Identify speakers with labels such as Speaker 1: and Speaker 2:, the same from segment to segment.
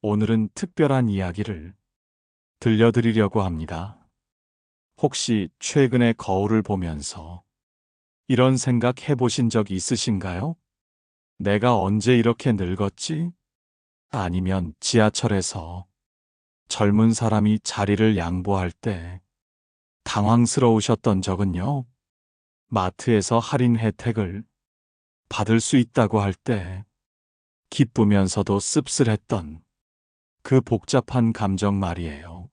Speaker 1: 오늘은 특별한 이야기를 들려드리려고 합니다. 혹시 최근에 거울을 보면서 이런 생각 해보신 적 있으신가요? 내가 언제 이렇게 늙었지? 아니면 지하철에서 젊은 사람이 자리를 양보할 때 당황스러우셨던 적은요? 마트에서 할인 혜택을 받을 수 있다고 할 때 기쁘면서도 씁쓸했던 그 복잡한 감정 말이에요.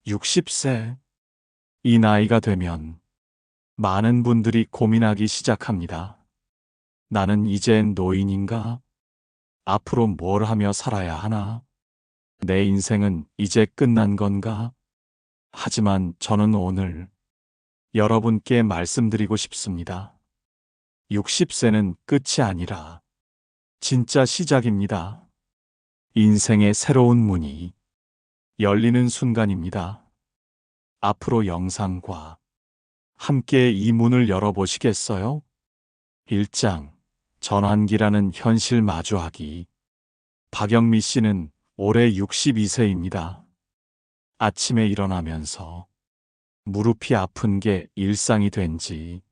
Speaker 1: 60세, 이 나이가 되면 많은 분들이 고민하기 시작합니다. 나는 이젠 노인인가? 앞으로 뭘 하며 살아야 하나? 내 인생은 이제 끝난 건가? 하지만 저는 오늘 여러분께 말씀드리고 싶습니다. 60세는 끝이 아니라 진짜 시작입니다. 인생의 새로운 문이 열리는 순간입니다. 앞으로 영상과 함께 이 문을 열어보시겠어요? 1장, 전환기라는 현실 마주하기. 박영미 씨는 올해 62세입니다. 아침에 일어나면서 무릎이 아픈 게 일상이 된 지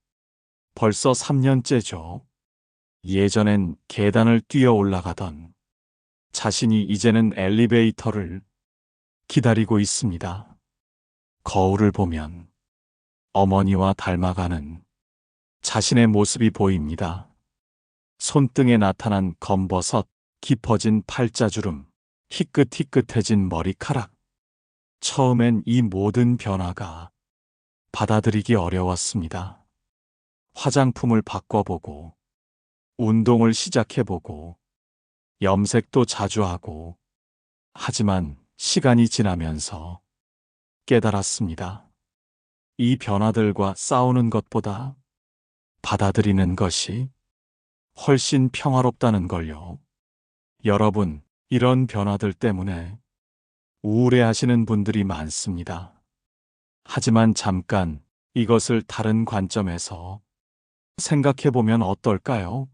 Speaker 1: 벌써 3년째죠. 예전엔 계단을 뛰어 올라가던 자신이 이제는 엘리베이터를 기다리고 있습니다. 거울을 보면 어머니와 닮아가는 자신의 모습이 보입니다. 손등에 나타난 검버섯, 깊어진 팔자주름, 희끗희끗해진 머리카락. 처음엔 이 모든 변화가 받아들이기 어려웠습니다. 화장품을 바꿔보고, 운동을 시작해보고, 염색도 자주 하고, 하지만 시간이 지나면서 깨달았습니다. 이 변화들과 싸우는 것보다 받아들이는 것이 훨씬 평화롭다는 걸요. 여러분, 이런 변화들 때문에 우울해하시는 분들이 많습니다. 하지만 잠깐 이것을 다른 관점에서 생각해보면 어떨까요?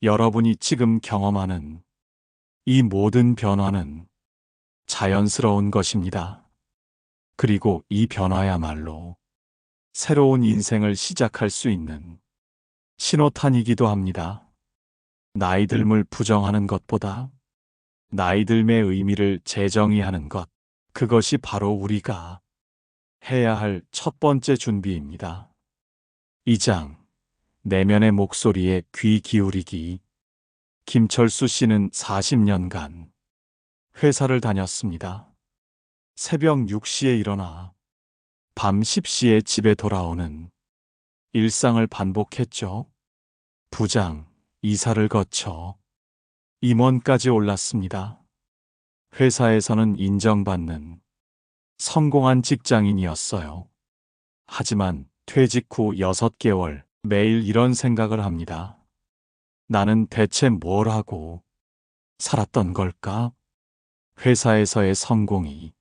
Speaker 1: 여러분이 지금 경험하는 이 모든 변화는 자연스러운 것입니다. 그리고 이 변화야말로 새로운 인생을 시작할 수 있는 신호탄이기도 합니다. 나이 듦을 부정하는 것보다 나이 듦의 의미를 재정의하는 것, 그것이 바로 우리가 해야 할 첫 번째 준비입니다. 2장, 내면의 목소리에 귀 기울이기. 김철수 씨는 40년간 회사를 다녔습니다. 새벽 6시에 일어나 밤 10시에 집에 돌아오는 일상을 반복했죠. 부장, 이사를 거쳐 임원까지 올랐습니다. 회사에서는 인정받는 성공한 직장인이었어요. 하지만 퇴직 후 6개월 매일 이런 생각을 합니다. 나는 대체 뭘 하고 살았던 걸까? 회사에서의 성공이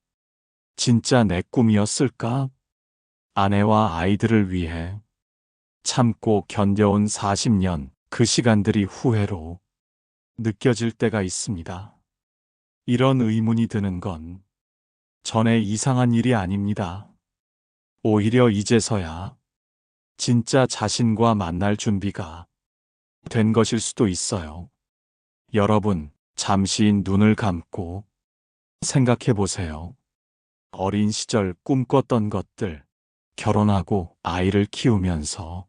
Speaker 1: 진짜 내 꿈이었을까? 아내와 아이들을 위해 참고 견뎌온 40년, 그 시간들이 후회로 느껴질 때가 있습니다. 이런 의문이 드는 건 전에 이상한 일이 아닙니다. 오히려 이제서야 진짜 자신과 만날 준비가 된 것일 수도 있어요. 여러분, 잠시 눈을 감고 생각해 보세요. 어린 시절 꿈꿨던 것들, 결혼하고 아이를 키우면서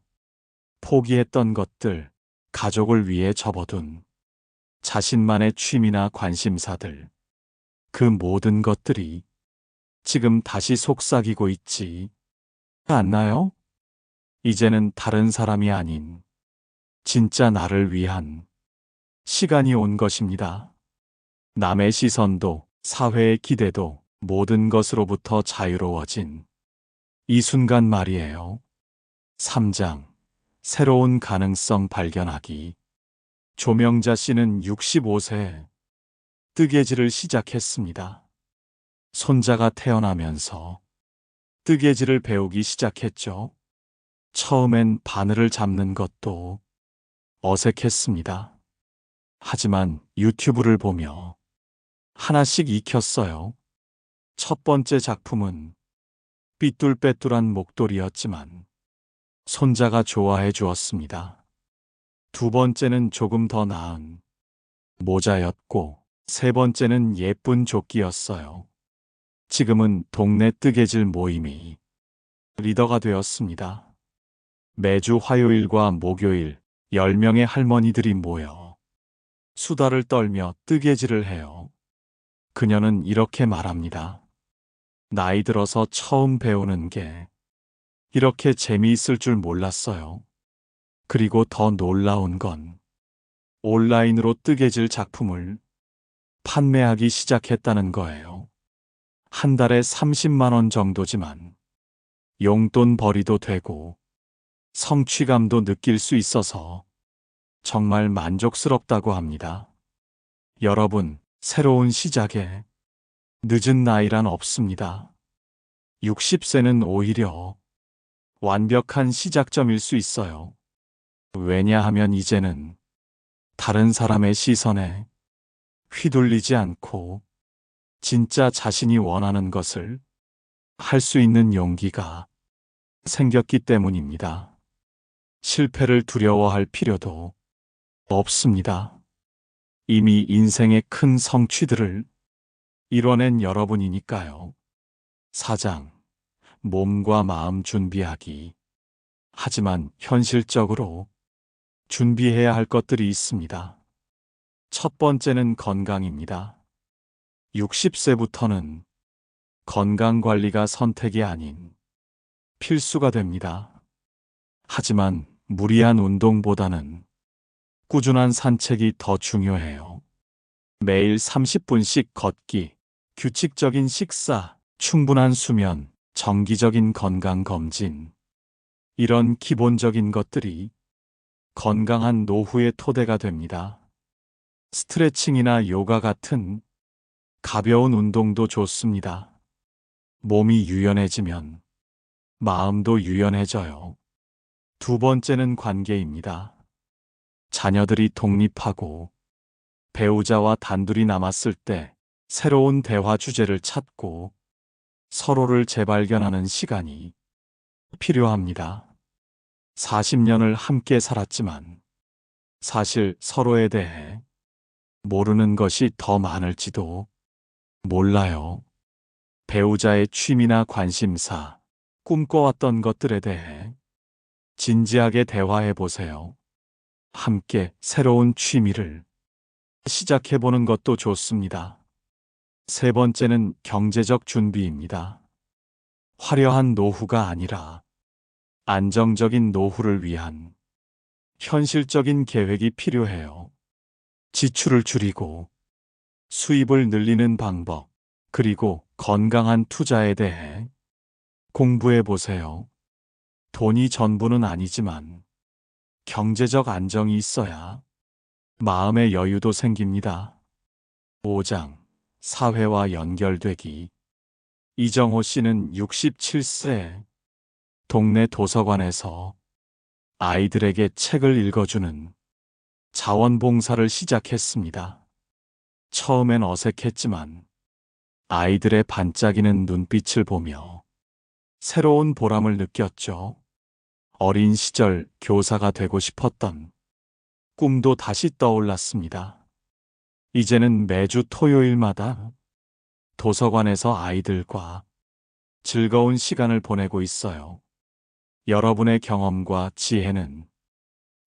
Speaker 1: 포기했던 것들, 가족을 위해 접어둔 자신만의 취미나 관심사들, 그 모든 것들이 지금 다시 속삭이고 있지 않나요? 이제는 다른 사람이 아닌 진짜 나를 위한 시간이 온 것입니다. 남의 시선도 사회의 기대도 모든 것으로부터 자유로워진 이 순간 말이에요. 3장, 새로운 가능성 발견하기. 조명자 씨는 65세에 뜨개질을 시작했습니다. 손자가 태어나면서 뜨개질을 배우기 시작했죠. 처음엔 바늘을 잡는 것도 어색했습니다. 하지만 유튜브를 보며 하나씩 익혔어요. 첫 번째 작품은 삐뚤빼뚤한 목도리였지만 손자가 좋아해 주었습니다. 두 번째는 조금 더 나은 모자였고, 세 번째는 예쁜 조끼였어요. 지금은 동네 뜨개질 모임이 리더가 되었습니다. 매주 화요일과 목요일 10명의 할머니들이 모여 수다를 떨며 뜨개질을 해요. 그녀는 이렇게 말합니다. 나이 들어서 처음 배우는 게 이렇게 재미있을 줄 몰랐어요. 그리고 더 놀라운 건 온라인으로 뜨개질 작품을 판매하기 시작했다는 거예요. 한 달에 30만 원 정도지만 용돈 벌이도 되고 성취감도 느낄 수 있어서 정말 만족스럽다고 합니다. 여러분, 새로운 시작에 늦은 나이란 없습니다. 60세는 오히려 완벽한 시작점일 수 있어요. 왜냐하면 이제는 다른 사람의 시선에 휘둘리지 않고 진짜 자신이 원하는 것을 할 수 있는 용기가 생겼기 때문입니다. 실패를 두려워할 필요도 없습니다. 이미 인생의 큰 성취들을 이뤄낸 여러분이니까요. 4장, 몸과 마음 준비하기. 하지만 현실적으로 준비해야 할 것들이 있습니다. 첫 번째는 건강입니다. 60세부터는 건강관리가 선택이 아닌 필수가 됩니다. 하지만 무리한 운동보다는 꾸준한 산책이 더 중요해요. 매일 30분씩 걷기, 규칙적인 식사, 충분한 수면, 정기적인 건강검진. 이런 기본적인 것들이 건강한 노후의 토대가 됩니다. 스트레칭이나 요가 같은 가벼운 운동도 좋습니다. 몸이 유연해지면 마음도 유연해져요. 두 번째는 관계입니다. 자녀들이 독립하고 배우자와 단둘이 남았을 때 새로운 대화 주제를 찾고 서로를 재발견하는 시간이 필요합니다. 40년을 함께 살았지만 사실 서로에 대해 모르는 것이 더 많을지도 몰라요. 배우자의 취미나 관심사, 꿈꿔왔던 것들에 대해 진지하게 대화해 보세요. 함께 새로운 취미를 시작해보는 것도 좋습니다. 세 번째는 경제적 준비입니다. 화려한 노후가 아니라 안정적인 노후를 위한 현실적인 계획이 필요해요. 지출을 줄이고 수입을 늘리는 방법, 그리고 건강한 투자에 대해 공부해 보세요. 돈이 전부는 아니지만 경제적 안정이 있어야 마음의 여유도 생깁니다. 5장, 사회와 연결되기. 이정호 씨는 67세 동네 도서관에서 아이들에게 책을 읽어주는 자원봉사를 시작했습니다. 처음엔 어색했지만 아이들의 반짝이는 눈빛을 보며 새로운 보람을 느꼈죠. 어린 시절 교사가 되고 싶었던 꿈도 다시 떠올랐습니다. 이제는 매주 토요일마다 도서관에서 아이들과 즐거운 시간을 보내고 있어요. 여러분의 경험과 지혜는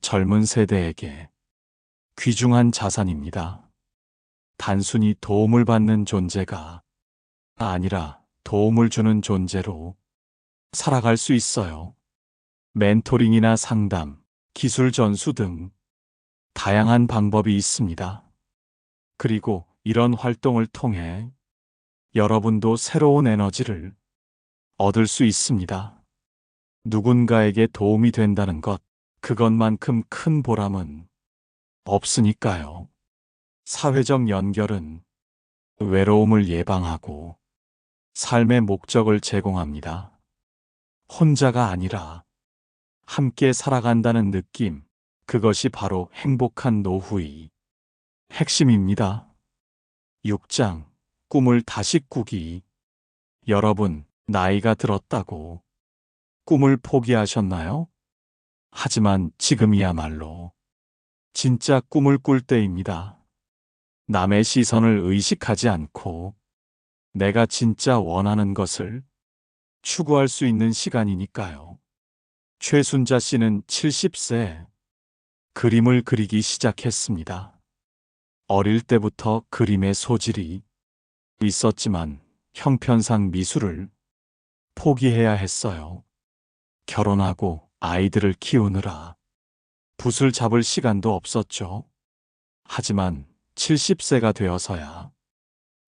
Speaker 1: 젊은 세대에게 귀중한 자산입니다. 단순히 도움을 받는 존재가 아니라 도움을 주는 존재로 살아갈 수 있어요. 멘토링이나 상담, 기술 전수 등 다양한 방법이 있습니다. 그리고 이런 활동을 통해 여러분도 새로운 에너지를 얻을 수 있습니다. 누군가에게 도움이 된다는 것, 그것만큼 큰 보람은 없으니까요. 사회적 연결은 외로움을 예방하고 삶의 목적을 제공합니다. 혼자가 아니라 함께 살아간다는 느낌, 그것이 바로 행복한 노후의 핵심입니다. 6장 꿈을 다시 꾸기. 여러분, 나이가 들었다고 꿈을 포기하셨나요? 하지만 지금이야말로 진짜 꿈을 꿀 때입니다. 남의 시선을 의식하지 않고 내가 진짜 원하는 것을 추구할 수 있는 시간이니까요. 최순자 씨는 70세 그림을 그리기 시작했습니다. 어릴 때부터 그림의 소질이 있었지만 형편상 미술을 포기해야 했어요. 결혼하고 아이들을 키우느라 붓을 잡을 시간도 없었죠. 하지만 70세가 되어서야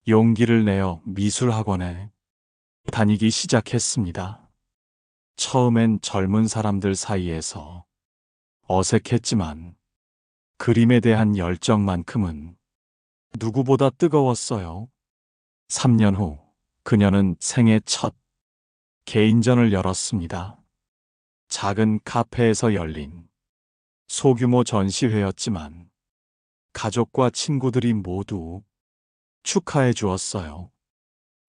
Speaker 1: 용기를 내어 미술학원에 다니기 시작했습니다. 처음엔 젊은 사람들 사이에서 어색했지만 그림에 대한 열정만큼은 누구보다 뜨거웠어요. 3년 후 그녀는 생애 첫 개인전을 열었습니다. 작은 카페에서 열린 소규모 전시회였지만 가족과 친구들이 모두 축하해 주었어요.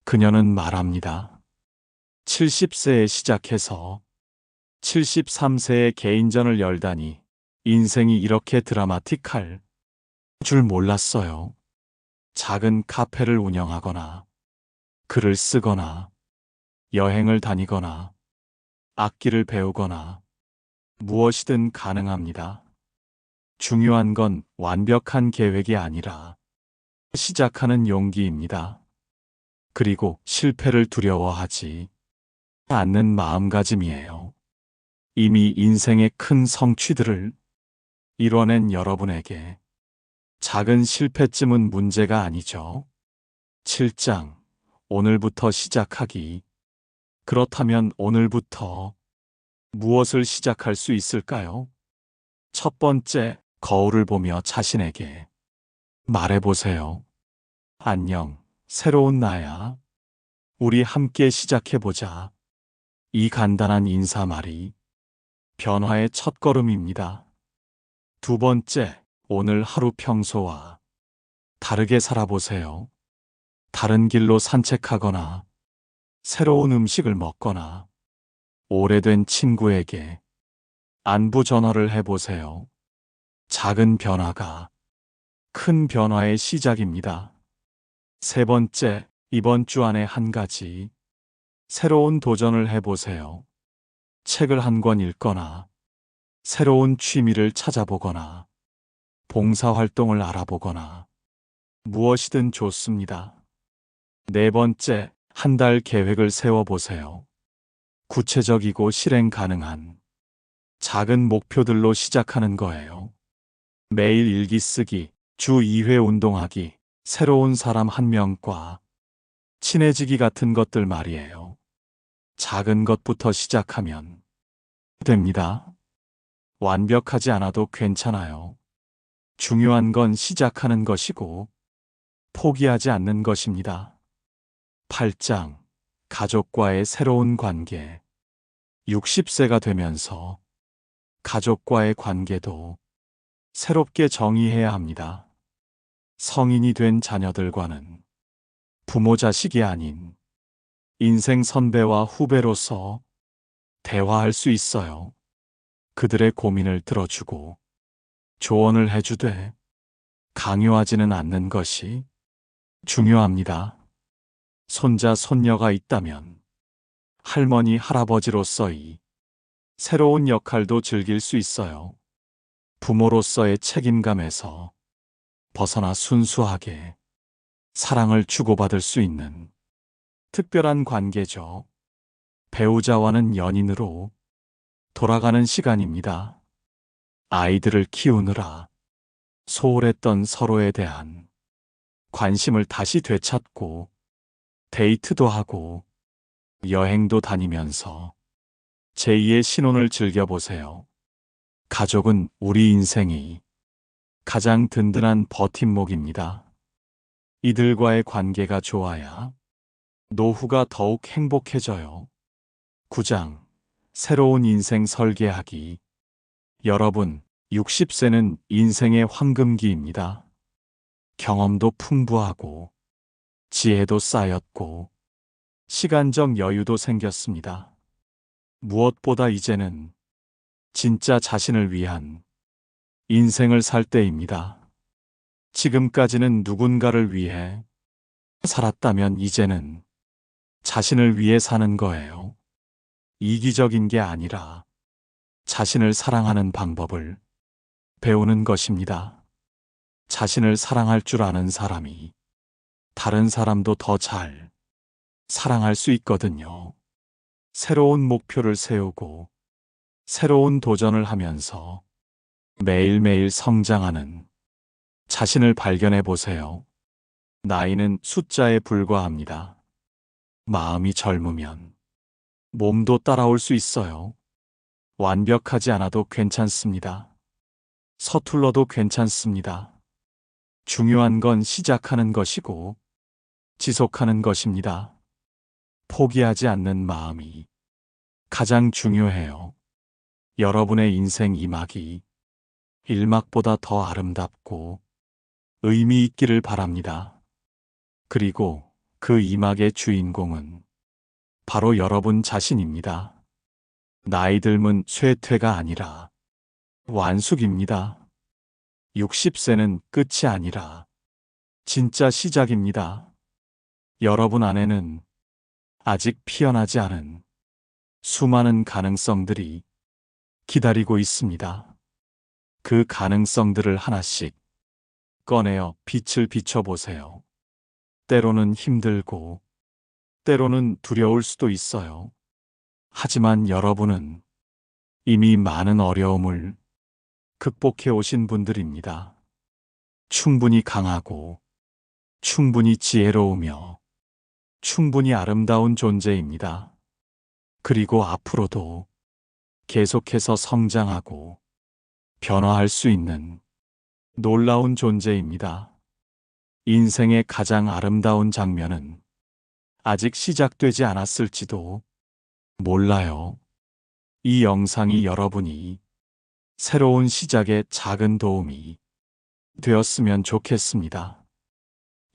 Speaker 1: 그녀는 말합니다. 70세에 시작해서 73세에 개인전을 열다니 인생이 이렇게 드라마틱할 줄 몰랐어요. 작은 카페를 운영하거나 글을 쓰거나 여행을 다니거나 악기를 배우거나 무엇이든 가능합니다. 중요한 건 완벽한 계획이 아니라 시작하는 용기입니다. 그리고 실패를 두려워하지 않는 마음가짐이에요. 이미 인생의 큰 성취들을 이뤄낸 여러분에게 작은 실패쯤은 문제가 아니죠. 7장 오늘부터 시작하기. 그렇다면 오늘부터 무엇을 시작할 수 있을까요? 첫 번째, 거울을 보며 자신에게 말해보세요. 안녕, 새로운 나야. 우리 함께 시작해보자. 이 간단한 인사말이 변화의 첫걸음입니다. 두 번째, 오늘 하루 평소와 다르게 살아보세요. 다른 길로 산책하거나 새로운 음식을 먹거나 오래된 친구에게 안부 전화를 해보세요. 작은 변화가 큰 변화의 시작입니다. 세 번째, 이번 주 안에 한 가지 새로운 도전을 해보세요. 책을 한 권 읽거나 새로운 취미를 찾아보거나 봉사활동을 알아보거나 무엇이든 좋습니다. 네 번째, 한 달 계획을 세워보세요. 구체적이고 실행 가능한 작은 목표들로 시작하는 거예요. 매일 일기 쓰기, 주 2회 운동하기, 새로운 사람 한 명과 친해지기 같은 것들 말이에요. 작은 것부터 시작하면 됩니다. 완벽하지 않아도 괜찮아요. 중요한 건 시작하는 것이고 포기하지 않는 것입니다. 8장 가족과의 새로운 관계. 60세가 되면서 가족과의 관계도 새롭게 정의해야 합니다. 성인이 된 자녀들과는 부모 자식이 아닌 인생 선배와 후배로서 대화할 수 있어요. 그들의 고민을 들어주고 조언을 해주되 강요하지는 않는 것이 중요합니다. 손자, 손녀가 있다면 할머니, 할아버지로서의 새로운 역할도 즐길 수 있어요. 부모로서의 책임감에서 벗어나 순수하게 사랑을 주고받을 수 있는 특별한 관계죠. 배우자와는 연인으로 돌아가는 시간입니다. 아이들을 키우느라 소홀했던 서로에 대한 관심을 다시 되찾고 데이트도 하고 여행도 다니면서 제2의 신혼을 즐겨보세요. 가족은 우리 인생이 가장 든든한 버팀목입니다. 이들과의 관계가 좋아야 노후가 더욱 행복해져요. 9장 새로운 인생 설계하기. 여러분, 60세는 인생의 황금기입니다. 경험도 풍부하고 지혜도 쌓였고 시간적 여유도 생겼습니다. 무엇보다 이제는 진짜 자신을 위한 인생을 살 때입니다. 지금까지는 누군가를 위해 살았다면 이제는 자신을 위해 사는 거예요. 이기적인 게 아니라 자신을 사랑하는 방법을 배우는 것입니다. 자신을 사랑할 줄 아는 사람이 다른 사람도 더 잘 사랑할 수 있거든요. 새로운 목표를 세우고 새로운 도전을 하면서 매일매일 성장하는 자신을 발견해 보세요. 나이는 숫자에 불과합니다. 마음이 젊으면 몸도 따라올 수 있어요. 완벽하지 않아도 괜찮습니다. 서툴러도 괜찮습니다. 중요한 건 시작하는 것이고 지속하는 것입니다. 포기하지 않는 마음이 가장 중요해요. 여러분의 인생 2막이 1막보다 더 아름답고 의미 있기를 바랍니다. 그리고 그 2막의 주인공은 바로 여러분 자신입니다. 나이 들면 쇠퇴가 아니라 완숙입니다. 60세는 끝이 아니라 진짜 시작입니다. 여러분 안에는 아직 피어나지 않은 수많은 가능성들이 기다리고 있습니다. 그 가능성들을 하나씩 꺼내어 빛을 비춰보세요. 때로는 힘들고 때로는 두려울 수도 있어요. 하지만 여러분은 이미 많은 어려움을 극복해 오신 분들입니다. 충분히 강하고 충분히 지혜로우며 충분히 아름다운 존재입니다. 그리고 앞으로도 계속해서 성장하고 변화할 수 있는 놀라운 존재입니다. 인생의 가장 아름다운 장면은 아직 시작되지 않았을지도 몰라요. 이 영상이 여러분이 새로운 시작에 작은 도움이 되었으면 좋겠습니다.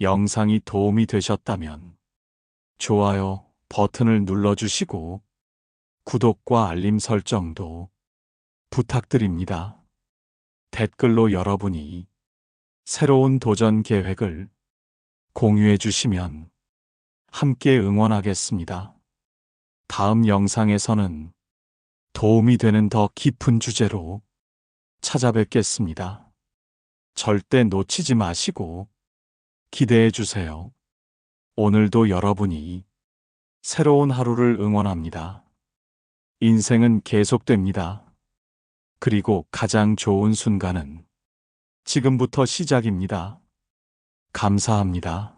Speaker 1: 영상이 도움이 되셨다면 좋아요 버튼을 눌러주시고 구독과 알림 설정도 부탁드립니다. 댓글로 여러분이 새로운 도전 계획을 공유해 주시면 함께 응원하겠습니다. 다음 영상에서는 도움이 되는 더 깊은 주제로 찾아뵙겠습니다. 절대 놓치지 마시고 기대해 주세요. 오늘도 여러분이 새로운 하루를 응원합니다. 인생은 계속됩니다. 그리고 가장 좋은 순간은 지금부터 시작입니다. 감사합니다.